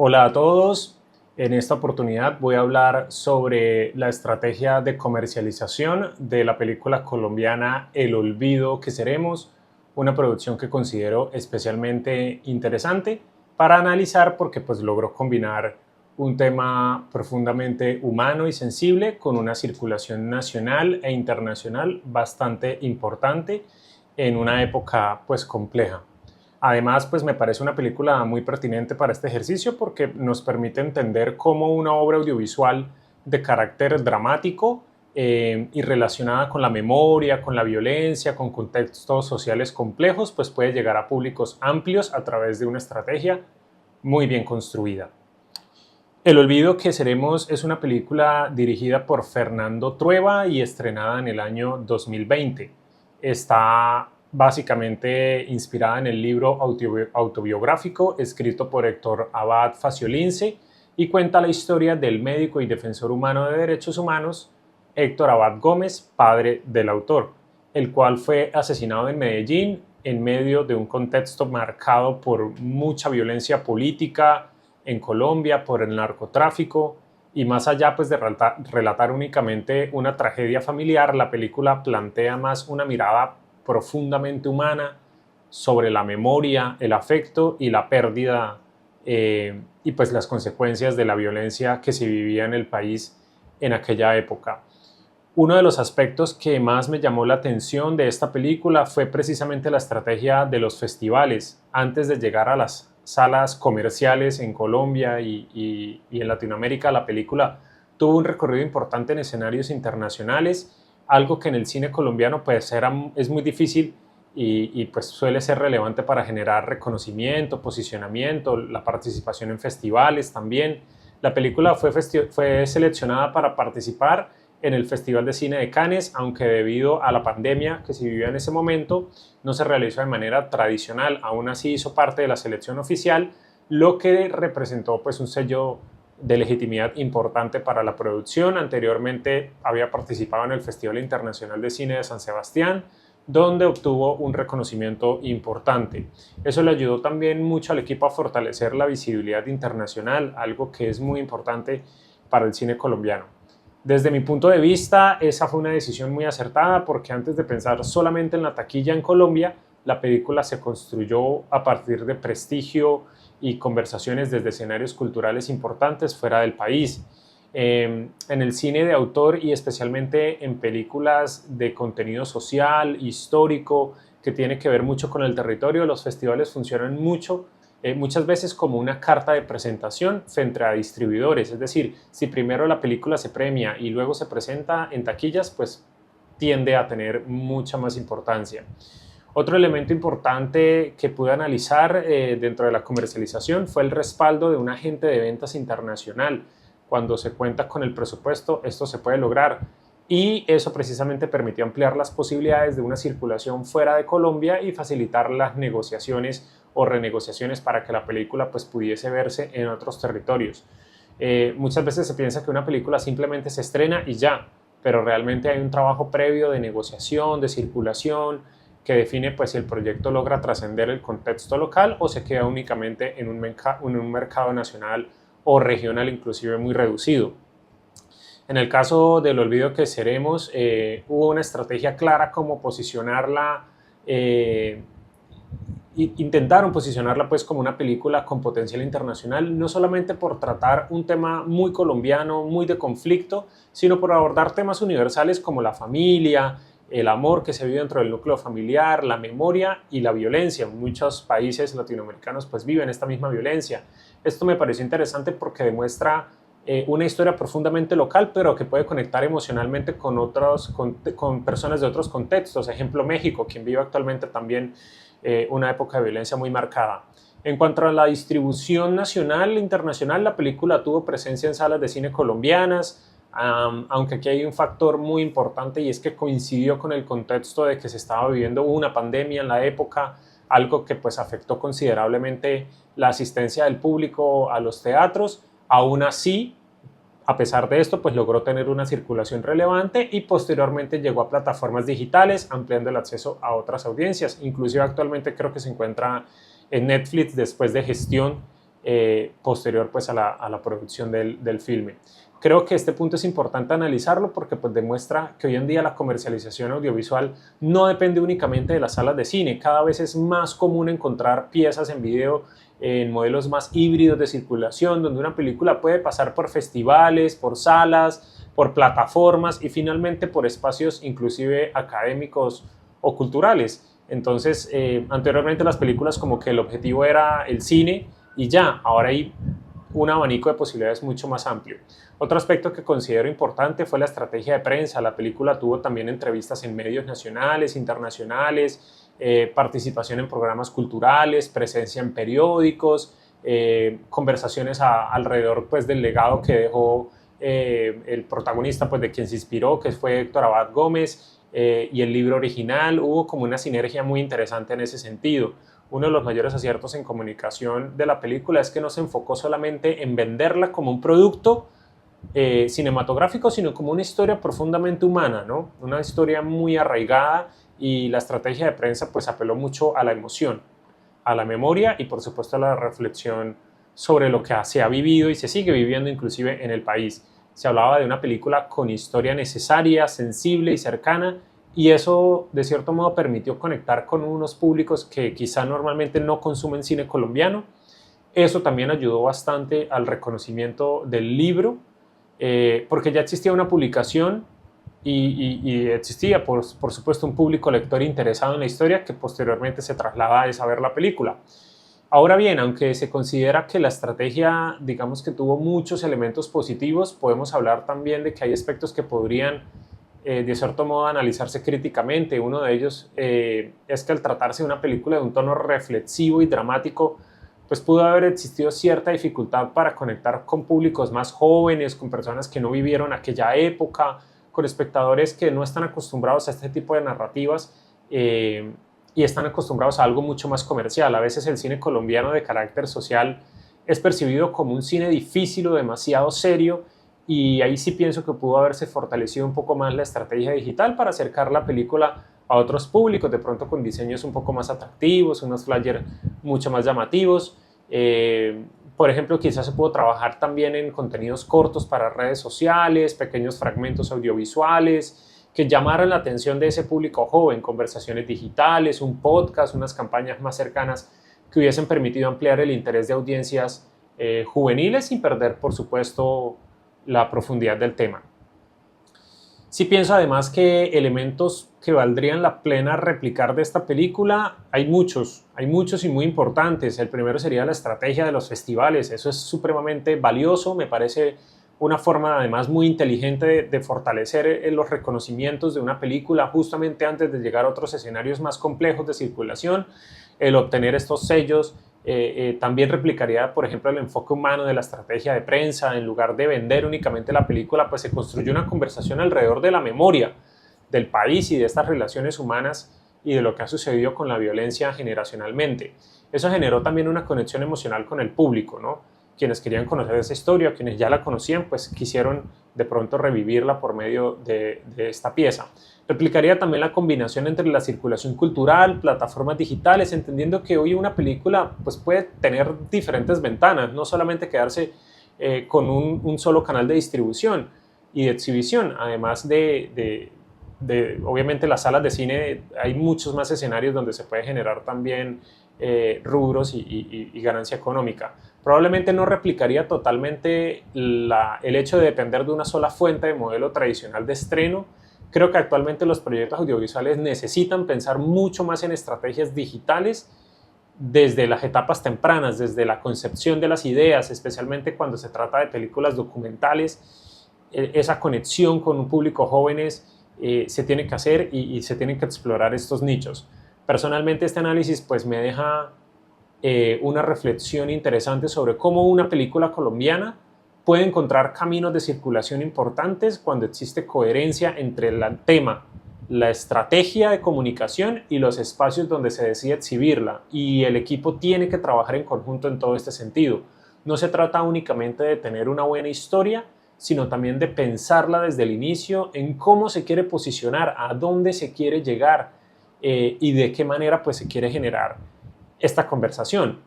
Hola a todos. En esta oportunidad voy a hablar sobre la estrategia de comercialización de la película colombiana El Olvido que Seremos, una producción que considero especialmente interesante para analizar porque pues logró combinar un tema profundamente humano y sensible con una circulación nacional e internacional bastante importante en una época pues compleja. Además, pues me parece una película muy pertinente para este ejercicio porque nos permite entender cómo una obra audiovisual de carácter dramático y relacionada con la memoria, con la violencia, con contextos sociales complejos, pues puede llegar a públicos amplios a través de una estrategia muy bien construida. El Olvido que Seremos es una película dirigida por Fernando Trueba y estrenada en el año 2020. Está básicamente inspirada en el libro autobiográfico escrito por Héctor Abad Faciolince y cuenta la historia del médico y defensor humano de derechos humanos Héctor Abad Gómez, padre del autor, el cual fue asesinado en Medellín en medio de un contexto marcado por mucha violencia política, en Colombia por el narcotráfico y más allá pues de relatar únicamente una tragedia familiar, la película plantea más una mirada profundamente humana sobre la memoria, el afecto y la pérdida y pues las consecuencias de la violencia que se vivía en el país en aquella época. Uno de los aspectos que más me llamó la atención de esta película fue precisamente la estrategia de los festivales. Antes de llegar a las salas comerciales en Colombia y en Latinoamérica, la película tuvo un recorrido importante en escenarios internacionales, algo que en el cine colombiano pues es muy difícil pues suele ser relevante para generar reconocimiento, posicionamiento, la participación en festivales también. La película fue seleccionada para participar en el Festival de Cine de Cannes, aunque debido a la pandemia que se vivía en ese momento, no se realizó de manera tradicional. Aún así hizo parte de la selección oficial, lo que representó pues un sello de legitimidad importante para la producción. Anteriormente había participado en el Festival Internacional de Cine de San Sebastián, donde obtuvo un reconocimiento importante. Eso le ayudó también mucho al equipo a fortalecer la visibilidad internacional, algo que es muy importante para el cine colombiano. Desde mi punto de vista, esa fue una decisión muy acertada porque antes de pensar solamente en la taquilla en Colombia, la película se construyó a partir de prestigio y conversaciones desde escenarios culturales importantes fuera del país. En el cine de autor y especialmente en películas de contenido social, histórico, que tiene que ver mucho con el territorio, los festivales funcionan muchas veces como una carta de presentación frente a distribuidores. Es decir, si primero la película se premia y luego se presenta en taquillas, pues tiende a tener mucha más importancia. Otro elemento importante que pude analizar dentro de la comercialización fue el respaldo de un agente de ventas internacional. Cuando se cuenta con el presupuesto, esto se puede lograr. Y eso precisamente permitió ampliar las posibilidades de una circulación fuera de Colombia y facilitar las negociaciones o renegociaciones para que la película pues, pudiese verse en otros territorios. Muchas veces se piensa que una película simplemente se estrena y ya, pero realmente hay un trabajo previo de negociación, de circulación, que define pues, si el proyecto logra trascender el contexto local o se queda únicamente en un mercado nacional o regional inclusive muy reducido. En el caso del Olvido que Seremos, hubo una estrategia clara como posicionarla, intentaron posicionarla pues como una película con potencial internacional, no solamente por tratar un tema muy colombiano, muy de conflicto, sino por abordar temas universales como la familia, el amor que se vive dentro del núcleo familiar, la memoria y la violencia. Muchos países latinoamericanos pues viven esta misma violencia. Esto me pareció interesante porque demuestra una historia profundamente local, pero que puede conectar emocionalmente con personas de otros contextos. Ejemplo, México, quien vive actualmente también una época de violencia muy marcada. En cuanto a la distribución nacional e internacional, la película tuvo presencia en salas de cine colombianas, aunque aquí hay un factor muy importante y es que coincidió con el contexto de que se estaba viviendo una pandemia en la época, algo que pues afectó considerablemente la asistencia del público a los teatros. Aún así, a pesar de esto, pues logró tener una circulación relevante y posteriormente llegó a plataformas digitales, ampliando el acceso a otras audiencias. Inclusive actualmente creo que se encuentra en Netflix después de gestión posterior pues a la producción del filme. Creo que este punto es importante analizarlo porque pues demuestra que hoy en día la comercialización audiovisual no depende únicamente de las salas de cine. Cada vez es más común encontrar piezas en video en modelos más híbridos de circulación, donde una película puede pasar por festivales, por salas, por plataformas y finalmente por espacios inclusive académicos o culturales. Entonces, anteriormente las películas como que el objetivo era el cine y ya, ahora hay un abanico de posibilidades mucho más amplio. Otro aspecto que considero importante fue la estrategia de prensa. La película tuvo también entrevistas en medios nacionales, internacionales, participación en programas culturales, presencia en periódicos, conversaciones alrededor pues, del legado que dejó el protagonista pues, de quien se inspiró, que fue Héctor Abad Gómez, y el libro original. Hubo como una sinergia muy interesante en ese sentido. Uno de los mayores aciertos en comunicación de la película es que no se enfocó solamente en venderla como un producto cinematográfico, sino como una historia profundamente humana, ¿no? Una historia muy arraigada, y la estrategia de prensa pues apeló mucho a la emoción, a la memoria y por supuesto a la reflexión sobre lo que se ha vivido y se sigue viviendo inclusive en el país. Se hablaba de una película con historia necesaria, sensible y cercana, y eso de cierto modo permitió conectar con unos públicos que quizá normalmente no consumen cine colombiano. Eso también ayudó bastante al reconocimiento del libro, porque ya existía una publicación y existía por supuesto un público lector interesado en la historia que posteriormente se traslada a ver la película. Ahora bien, aunque se considera que la estrategia, digamos que tuvo muchos elementos positivos, podemos hablar también de que hay aspectos que podrían, de cierto modo, analizarse críticamente. Uno de ellos es que al tratarse de una película de un tono reflexivo y dramático, pues pudo haber existido cierta dificultad para conectar con públicos más jóvenes, con personas que no vivieron aquella época, con espectadores que no están acostumbrados a este tipo de narrativas, y están acostumbrados a algo mucho más comercial. A veces el cine colombiano de carácter social es percibido como un cine difícil o demasiado serio, y ahí sí pienso que pudo haberse fortalecido un poco más la estrategia digital para acercar la película a otros públicos, de pronto con diseños un poco más atractivos, unos flyers mucho más llamativos. Por ejemplo, quizás se pudo trabajar también en contenidos cortos para redes sociales, pequeños fragmentos audiovisuales que llamaran la atención de ese público joven, conversaciones digitales, un podcast, unas campañas más cercanas que hubiesen permitido ampliar el interés de audiencias juveniles sin perder, por supuesto, la profundidad del tema. Sí pienso además que elementos que valdrían la pena replicar de esta película, hay muchos y muy importantes. El primero sería la estrategia de los festivales. Eso es supremamente valioso, me parece una forma además muy inteligente de fortalecer los reconocimientos de una película justamente antes de llegar a otros escenarios más complejos de circulación. El obtener estos sellos también replicaría, por ejemplo, el enfoque humano de la estrategia de prensa. En lugar de vender únicamente la película, pues se construyó una conversación alrededor de la memoria del país y de estas relaciones humanas y de lo que ha sucedido con la violencia generacionalmente. Eso generó también una conexión emocional con el público, ¿no? Quienes querían conocer esa historia, quienes ya la conocían, pues quisieron de pronto revivirla por medio de esta pieza. Replicaría también la combinación entre la circulación cultural, plataformas digitales, entendiendo que hoy una película pues, puede tener diferentes ventanas, no solamente quedarse con un solo canal de distribución y de exhibición. Además obviamente las salas de cine, hay muchos más escenarios donde se puede generar también rubros y ganancia económica. Probablemente no replicaría totalmente el hecho de depender de una sola fuente de modelo tradicional de estreno. Creo que actualmente los proyectos audiovisuales necesitan pensar mucho más en estrategias digitales desde las etapas tempranas, desde la concepción de las ideas, especialmente cuando se trata de películas documentales. Esa conexión con un público jóvenes se tiene que hacer y se tienen que explorar estos nichos. Personalmente este análisis pues me deja una reflexión interesante sobre cómo una película colombiana puede encontrar caminos de circulación importantes cuando existe coherencia entre el tema, la estrategia de comunicación y los espacios donde se decide exhibirla, y el equipo tiene que trabajar en conjunto en todo este sentido. No se trata únicamente de tener una buena historia, sino también de pensarla desde el inicio en cómo se quiere posicionar, a dónde se quiere llegar y de qué manera pues, se quiere generar esta conversación.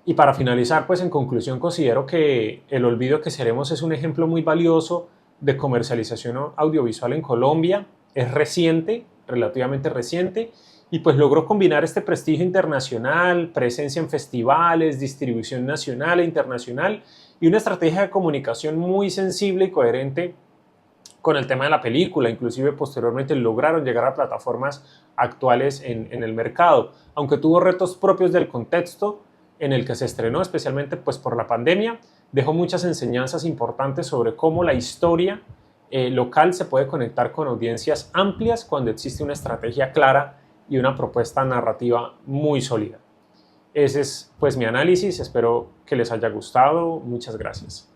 Y para finalizar, pues en conclusión considero que El olvido que seremos es un ejemplo muy valioso de comercialización audiovisual en Colombia. Es reciente, relativamente reciente, y pues logró combinar este prestigio internacional, presencia en festivales, distribución nacional e internacional y una estrategia de comunicación muy sensible y coherente con el tema de la película. Inclusive posteriormente lograron llegar a plataformas actuales en el mercado, aunque tuvo retos propios del contexto en el que se estrenó, especialmente pues por la pandemia. Dejó muchas enseñanzas importantes sobre cómo la historia local se puede conectar con audiencias amplias cuando existe una estrategia clara y una propuesta narrativa muy sólida. Ese es pues mi análisis, espero que les haya gustado, muchas gracias.